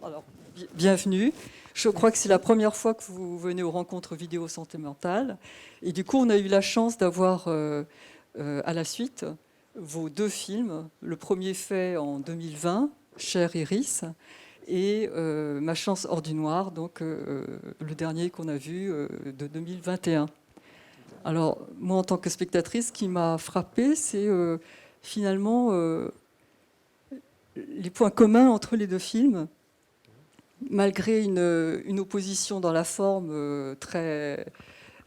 Alors, bienvenue. Je crois que c'est la première fois que vous venez aux rencontres vidéo santé mentale. Et du coup, on a eu la chance d'avoir à la suite vos deux films. Le premier fait en 2020, Cher Iris, et Ma chance hors du noir, donc le dernier qu'on a vu de 2021. Alors, moi, en tant que spectatrice, ce qui m'a frappée, c'est finalement les points communs entre les deux films. Malgré une opposition dans la forme très,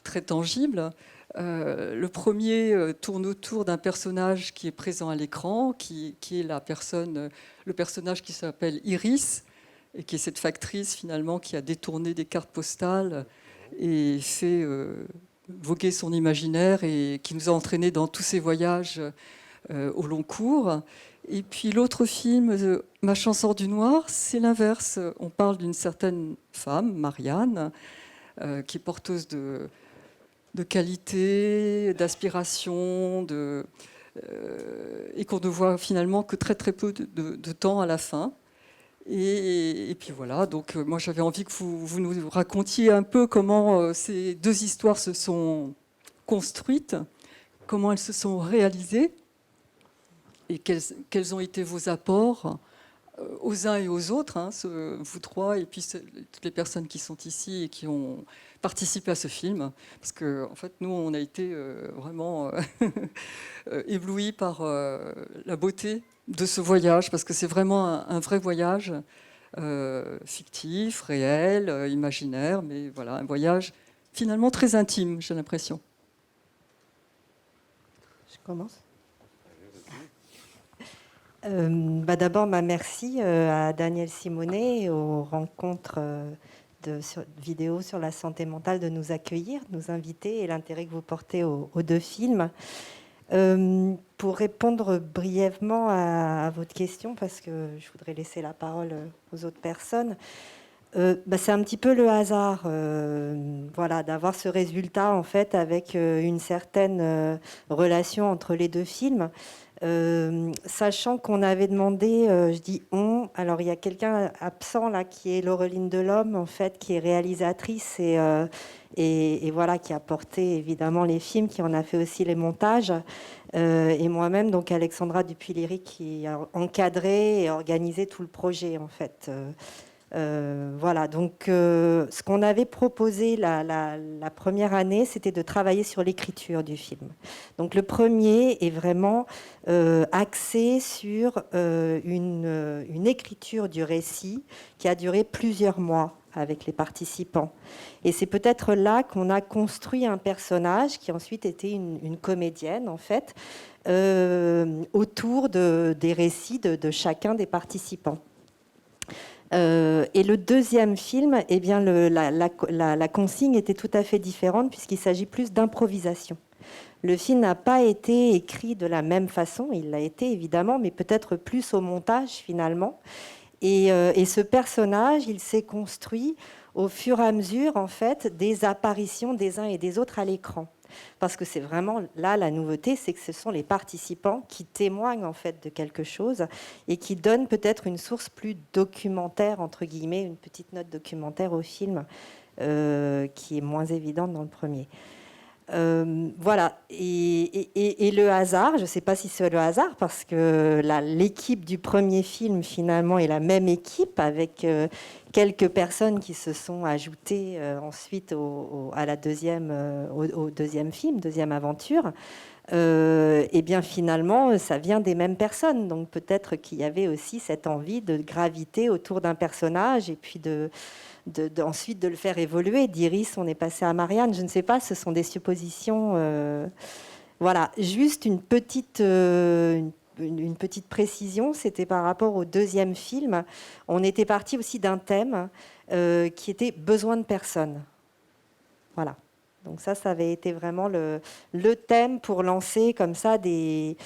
très tangible, le premier tourne autour d'un personnage qui est présent à l'écran, qui est le personnage qui s'appelle Iris, et qui est cette factrice finalement qui a détourné des cartes postales et fait voguer son imaginaire et qui nous a entraînés dans tous ces voyages au long cours. Et puis l'autre film, Ma chance hors du noir, c'est l'inverse. On parle d'une certaine femme, Marianne, qui est porteuse de qualité, d'aspiration, et qu'on ne voit finalement que très très peu de temps à la fin. Et puis voilà, donc moi j'avais envie que vous nous racontiez un peu comment ces deux histoires se sont construites, comment elles se sont réalisées, et quels ont été vos apports aux uns et aux autres, hein, vous trois, et puis toutes les personnes qui sont ici et qui ont participé à ce film. Parce qu'en fait, nous, on a été vraiment éblouis par la beauté de ce voyage, parce que c'est vraiment un vrai voyage fictif, réel, imaginaire, mais voilà, un voyage finalement très intime, j'ai l'impression. Je commence. D'abord, merci à Daniel Simonet et aux rencontres vidéo sur la santé mentale de nous accueillir, de nous inviter et l'intérêt que vous portez aux deux films. Pour répondre brièvement à votre question, parce que je voudrais laisser la parole aux autres personnes, c'est un petit peu le hasard voilà, d'avoir ce résultat en fait, avec une certaine relation entre les deux films. Sachant qu'on avait demandé, je dis on, alors il y a quelqu'un absent là qui est Laureline Delhomme en fait, qui est réalisatrice et voilà, qui a porté évidemment les films, qui en a fait aussi les montages, et moi-même donc Alexandra Dupuy-Léry qui a encadré et organisé tout le projet en fait. Voilà, donc ce qu'on avait proposé la première année, c'était de travailler sur l'écriture du film. Donc le premier est vraiment axé sur une écriture du récit qui a duré plusieurs mois avec les participants. Et c'est peut-être là qu'on a construit un personnage qui ensuite était une comédienne, en fait, autour des récits de chacun des participants. Et le deuxième film, eh bien, la consigne était tout à fait différente puisqu'il s'agit plus d'improvisation. Le film n'a pas été écrit de la même façon, il l'a été évidemment, mais peut-être plus au montage finalement. Et ce personnage, il s'est construit au fur et à mesure en fait, des apparitions des uns et des autres à l'écran. Parce que c'est vraiment là la nouveauté, c'est que ce sont les participants qui témoignent en fait de quelque chose et qui donnent peut-être une source plus documentaire, entre guillemets, une petite note documentaire au film qui est moins évidente dans le premier. Voilà, et le hasard, je ne sais pas si c'est le hasard, parce que l'équipe du premier film, finalement, est la même équipe, avec quelques personnes qui se sont ajoutées ensuite au deuxième film, deuxième aventure. Et bien finalement, ça vient des mêmes personnes. Donc peut-être qu'il y avait aussi cette envie de graviter autour d'un personnage et puis ensuite de le faire évoluer. D'Iris, on est passé à Marianne. Je ne sais pas, ce sont des suppositions. Voilà, juste une petite précision, c'était par rapport au deuxième film. On était parti aussi d'un thème qui était besoin de personne. Voilà. Donc ça avait été vraiment le thème pour lancer comme ça des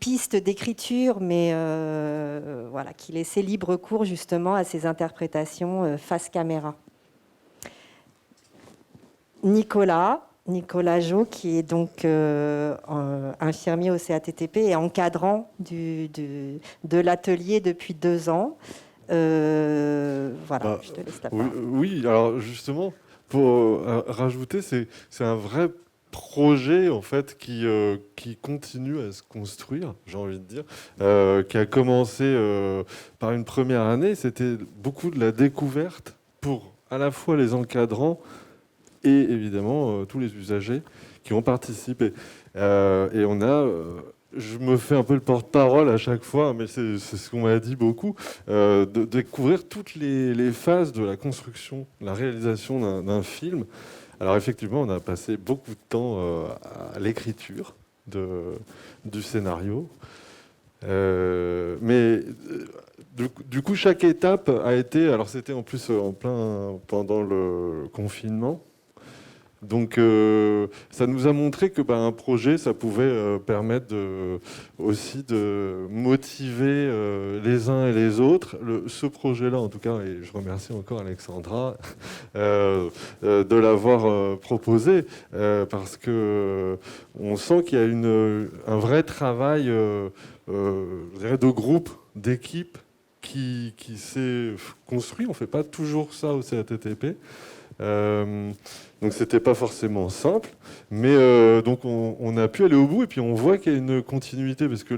pistes d'écriture, mais voilà, qui laissaient libre cours justement à ces interprétations face caméra. Nicolas Jo, qui est donc infirmier au CATTP et encadrant de l'atelier depuis 2 ans. voilà, je te laisse la Oui, parole. oui, alors justement, pour rajouter, c'est un vrai projet en fait qui continue à se construire, j'ai envie de dire, qui a commencé par une première année. C'était beaucoup de la découverte pour à la fois les encadrants et évidemment tous les usagers qui ont participé. Et on a, je me fais un peu le porte-parole à chaque fois, mais c'est ce qu'on m'a dit beaucoup, de découvrir toutes les phases de la construction, la réalisation d'un film. Alors effectivement, on a passé beaucoup de temps à l'écriture du scénario. Mais du coup, chaque étape a été... Alors c'était en plus en plein pendant le confinement. Donc ça nous a montré que un projet, ça pouvait permettre aussi de motiver les uns et les autres. Ce projet-là, en tout cas, et je remercie encore Alexandra de l'avoir proposé, parce que on sent qu'il y a un vrai travail je dirais de groupe, d'équipe qui s'est construit. On ne fait pas toujours ça au CATTP. Donc c'était pas forcément simple, mais donc on a pu aller au bout et puis on voit qu'il y a une continuité parce que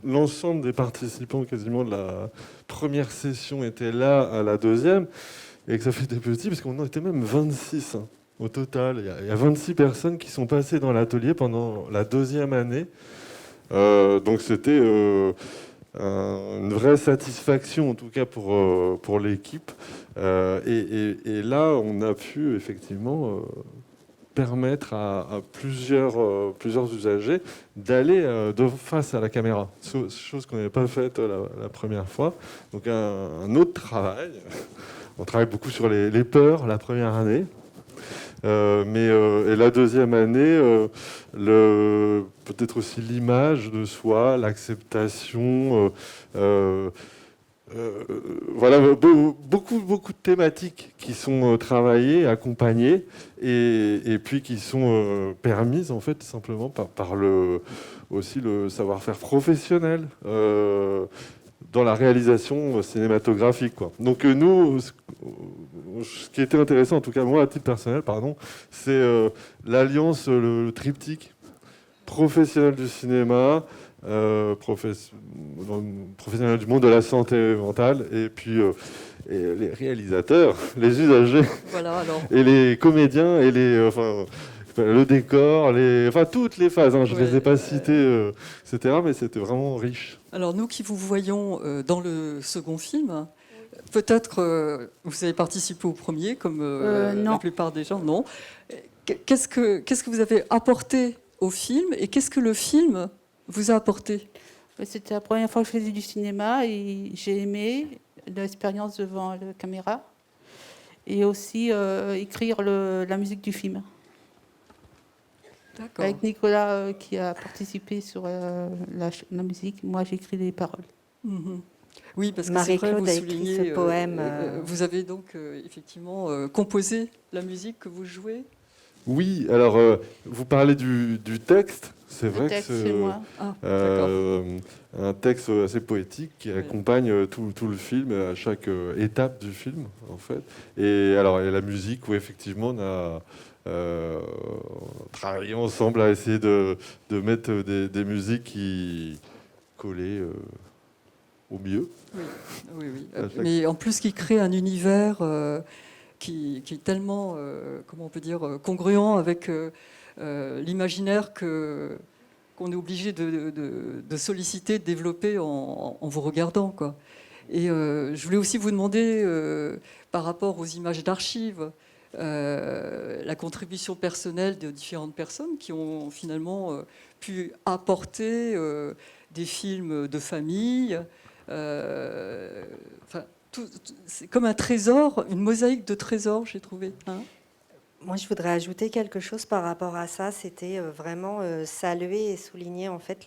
l'ensemble des participants quasiment de la première session était là à la deuxième et que ça fait des petits parce qu'on en était même 26 au total. Il y a 26 personnes qui sont passées dans l'atelier pendant la deuxième année. Donc c'était une vraie satisfaction en tout cas pour l'équipe. Et là, on a pu effectivement permettre à plusieurs usagers d'aller de face à la caméra, chose qu'on n'avait pas faite la première fois. Donc un autre travail. On travaille beaucoup sur les peurs la première année. Et la deuxième année, peut-être aussi l'image de soi, l'acceptation, voilà, beaucoup de thématiques qui sont travaillées, accompagnées, et puis qui sont permises en fait simplement par aussi le savoir-faire professionnel dans la réalisation cinématographique, quoi. Donc nous, ce qui était intéressant, en tout cas moi à titre personnel, pardon, c'est l'alliance, le triptyque professionnel du cinéma, professionnel du monde de la santé mentale, et puis et les réalisateurs, les usagers, Voilà, alors. et les comédiens, et le décor, toutes les phases. Je ne les ai pas citées, etc. Mais c'était vraiment riche. Alors nous qui vous voyons dans le second film, peut-être vous avez participé au premier, comme la plupart des gens, non. Qu'est-ce que vous avez apporté au film et qu'est-ce que le film vous a apporté? C'était la première fois que je faisais du cinéma et j'ai aimé l'expérience devant la caméra et aussi écrire la musique du film. Avec Nicolas qui a participé sur la musique, moi j'ai écrit les paroles. Mm-hmm. Oui, parce que Marie-Claude a écrit ce poème. Vous avez donc effectivement composé la musique que vous jouez. Oui, alors vous parlez du texte. C'est vrai que c'est moi. Un texte assez poétique qui accompagne tout le film, à chaque étape du film, en fait. Et la musique, où effectivement, on a travaillé ensemble à essayer de mettre des musiques qui collaient au mieux. Oui. Mais en plus, qui crée un univers qui est tellement, comment on peut dire, congruent avec l'imaginaire qu'on est obligé de solliciter, de développer en vous regardant, quoi. Et je voulais aussi vous demander, par rapport aux images d'archives, la contribution personnelle de différentes personnes qui ont finalement pu apporter des films de famille. C'est comme un trésor, une mosaïque de trésors, j'ai trouvé. Moi, je voudrais ajouter quelque chose par rapport à ça. C'était vraiment saluer et souligner en fait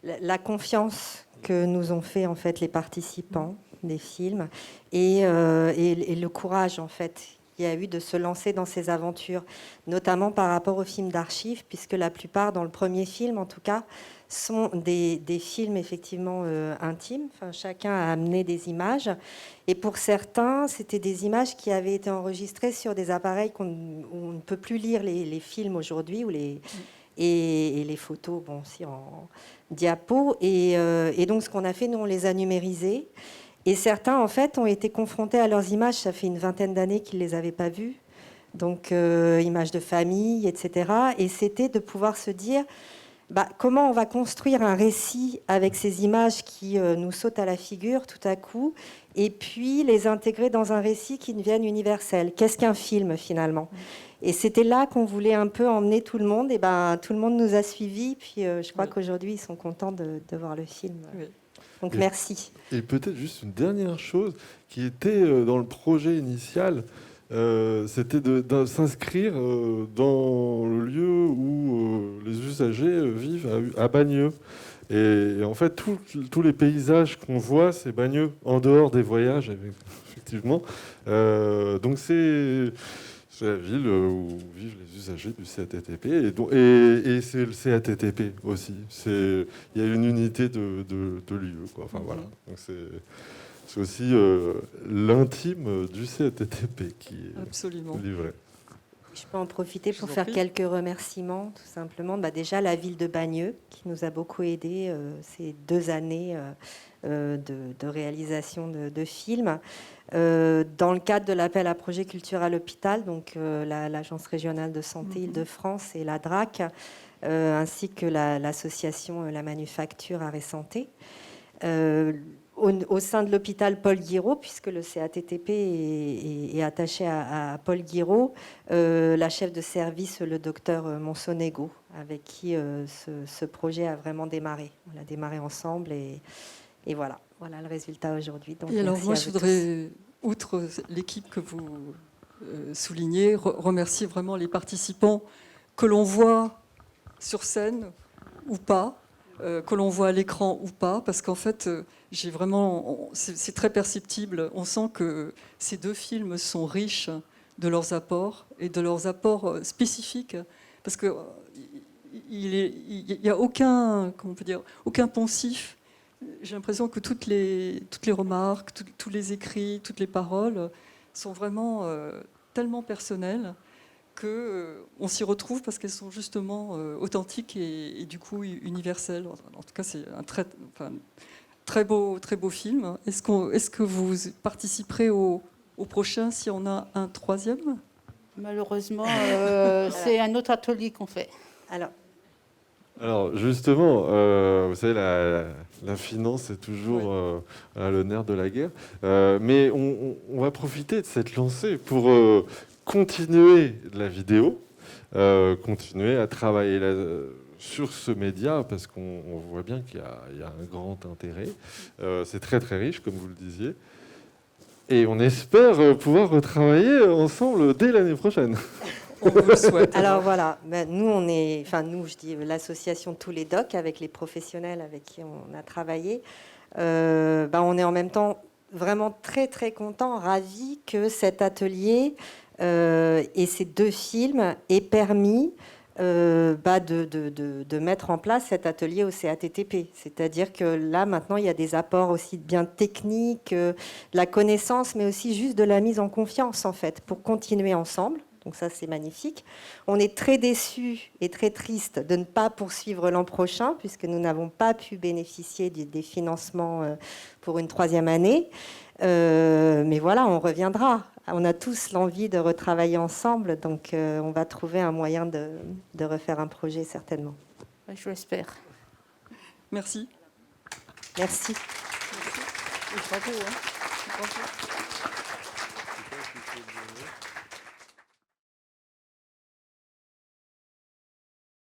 la confiance que nous ont fait en fait les participants des films et le courage en fait il y a eu de se lancer dans ces aventures, notamment par rapport aux films d'archives, puisque la plupart, dans le premier film en tout cas, sont des films effectivement intimes. Enfin, chacun a amené des images. Et pour certains, c'était des images qui avaient été enregistrées sur des appareils où on ne peut plus lire les films aujourd'hui, et les photos, bon, aussi en diapo. Et donc, ce qu'on a fait, nous, on les a numérisés. Et certains, en fait, ont été confrontés à leurs images. Ça fait une vingtaine d'années qu'ils ne les avaient pas vues. Donc, images de famille, etc. Et c'était de pouvoir se dire, comment on va construire un récit avec ces images qui nous sautent à la figure tout à coup, et puis les intégrer dans un récit qui devienne universel. Qu'est-ce qu'un film, finalement ? Et c'était là qu'on voulait un peu emmener tout le monde. Et tout le monde nous a suivis. Puis je crois qu'aujourd'hui, ils sont contents de voir le film. Oui. Donc, merci. Et peut-être juste une dernière chose qui était dans le projet initial, c'était de s'inscrire dans le lieu où les usagers vivent à Bagneux. Et en fait, tous les paysages qu'on voit, c'est Bagneux, en dehors des voyages, effectivement. Donc c'est la ville où vivent les usagers du CATTP. Et c'est le CATTP aussi. Il y a une unité de lieu, quoi. Enfin, voilà. Donc c'est aussi l'intime du CATTP qui est livré. Je peux en profiter pour faire quelques remerciements, tout simplement. Déjà, la ville de Bagneux, qui nous a beaucoup aidés ces 2 années de réalisation de films. Dans le cadre de l'appel à projet culture à l'hôpital, donc l'Agence régionale de santé Île-de-France et la DRAC, ainsi que l'association La Manufacture Arrêt Santé. Au sein de l'hôpital Paul Guiraud, puisque le CATTP est attaché à Paul Guiraud, la chef de service, le docteur Monsonego, avec qui ce projet a vraiment démarré. On l'a démarré ensemble et voilà le résultat aujourd'hui. Donc, et alors moi, je voudrais, outre l'équipe que vous soulignez, remercier vraiment les participants que l'on voit sur scène ou pas, que l'on voit à l'écran ou pas, parce qu'en fait, c'est très perceptible. On sent que ces 2 films sont riches de leurs apports et de leurs apports spécifiques, parce que il y a aucun poncif. J'ai l'impression que toutes les remarques, tous les écrits, toutes les paroles sont vraiment tellement personnelles qu'on s'y retrouve parce qu'elles sont justement authentiques et du coup universelles. En tout cas, c'est un très beau film. Est-ce que vous participerez au prochain si on a un 3e ? Malheureusement, c'est un autre atelier qu'on fait. Alors justement, vous savez, la finance est toujours le nerf de la guerre. Mais on va profiter de cette lancée pour continuer la vidéo, continuer à travailler sur ce média, parce qu'on voit bien qu'il y a un grand intérêt. C'est très très riche, comme vous le disiez. Et on espère pouvoir retravailler ensemble dès l'année prochaine. On vous le souhaite. Alors voilà, nous, je dis l'association Tous les Docs, avec les professionnels avec qui on a travaillé, on est en même temps vraiment très très contents, ravis que cet atelier et ces 2 films aient permis de mettre en place cet atelier au CATTP. C'est-à-dire que là, maintenant, il y a des apports aussi bien techniques, de la connaissance, mais aussi juste de la mise en confiance, en fait, pour continuer ensemble. Donc ça, c'est magnifique. On est très déçus et très tristes de ne pas poursuivre l'an prochain, puisque nous n'avons pas pu bénéficier des financements pour une 3e année. Mais voilà, on reviendra. On a tous l'envie de retravailler ensemble, donc on va trouver un moyen de refaire un projet, certainement. Je l'espère. Merci. Merci. Bravo. Bravo.